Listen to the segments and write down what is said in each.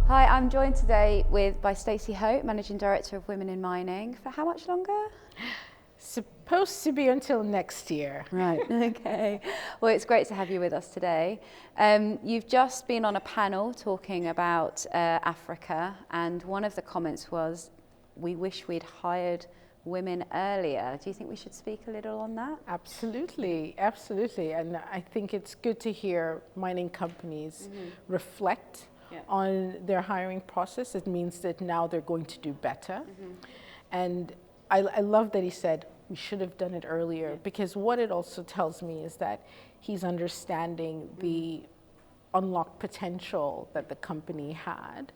Hi, I'm joined today by Stacey Hope, Managing Director of Women in Mining. For how much longer? Supposed to be until next year. Right, okay. Well, it's great to have you with us today. You've just been on a panel talking about Africa, and one of the comments was, we wish we'd hired women earlier. Do you think we should speak a little on that? Absolutely, absolutely. And I think it's good to hear mining companies reflect on their hiring process. It means that now they're going to do better. And I love that he said, we should have done it earlier, because what it also tells me is that he's understanding the unlocked potential that the company had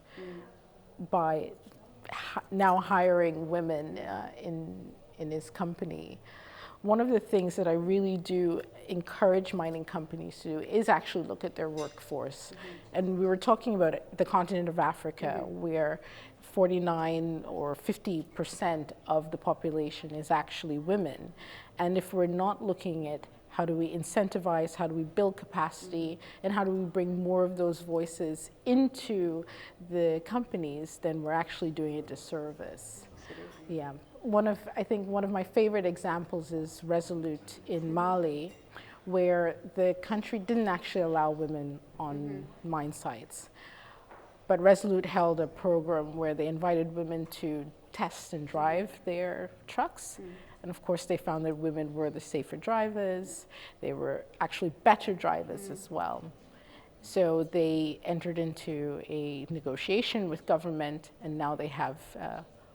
by now hiring women in his company. One of the things that I really do encourage mining companies to do is actually look at their workforce. And we were talking about the continent of Africa, where 49 or 50% of the population is actually women. And if we're not looking at how do we incentivize, how do we build capacity, and how do we bring more of those voices into the companies, then we're actually doing a disservice. Absolutely. Yeah. I think one of my favorite examples is Resolute in Mali, where the country didn't actually allow women on mine sites. But Resolute held a program where they invited women to test and drive their trucks. And of course, they found that women were the safer drivers. They were actually better drivers as well. So they entered into a negotiation with government, and now they have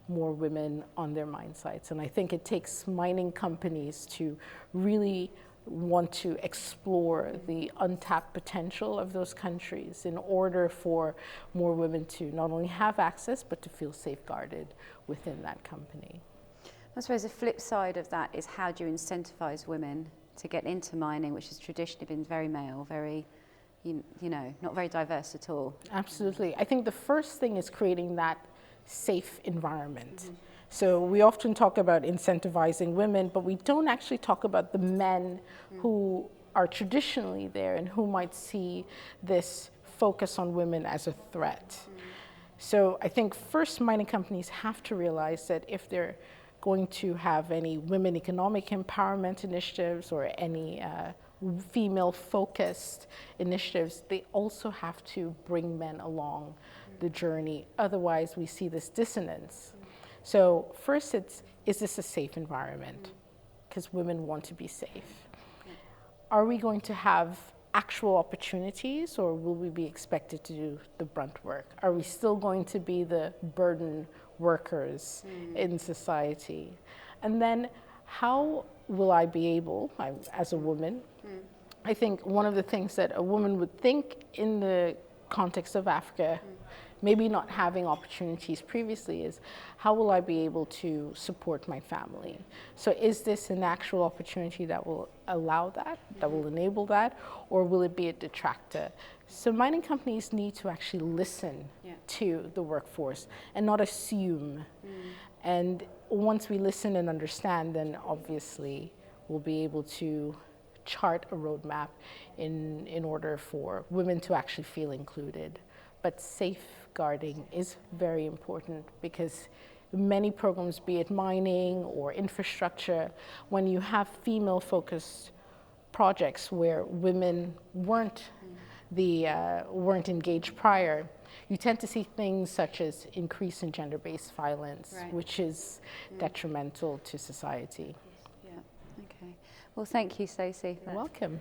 more women on their mine sites. And I think it takes mining companies to really want to explore the untapped potential of those countries in order for more women to not only have access, but to feel safeguarded within that company. I suppose the flip side of that is, how do you incentivize women to get into mining, which has traditionally been very male, very, you know, not very diverse at all? Absolutely. I think the first thing is creating that safe environment. So we often talk about incentivizing women, but we don't actually talk about the men who are traditionally there and who might see this focus on women as a threat. So I think first, mining companies have to realize that if they're going to have any women economic empowerment initiatives or any female-focused initiatives, they also have to bring men along the journey. Otherwise, we see this dissonance. So first, is this a safe environment? Because women want to be safe. Are we going to have actual opportunities, or will we be expected to do the brunt work? Are we still going to be the burden workers in society? And then how will I be able, as a woman, I think one of the things that a woman would think in the context of Africa, maybe not having opportunities previously, is how will I be able to support my family? So is this an actual opportunity that will allow that, that will enable that, or will it be a detractor? So mining companies need to actually listen to the workforce and not assume. And once we listen and understand, then obviously we'll be able to chart a roadmap in order for women to actually feel included. But safeguarding is very important, because many programs, be it mining or infrastructure, when you have female-focused projects where women weren't engaged prior, you tend to see things such as increase in gender-based violence, which is detrimental to society. Yeah, okay. Well, thank you, Stacey. You're welcome.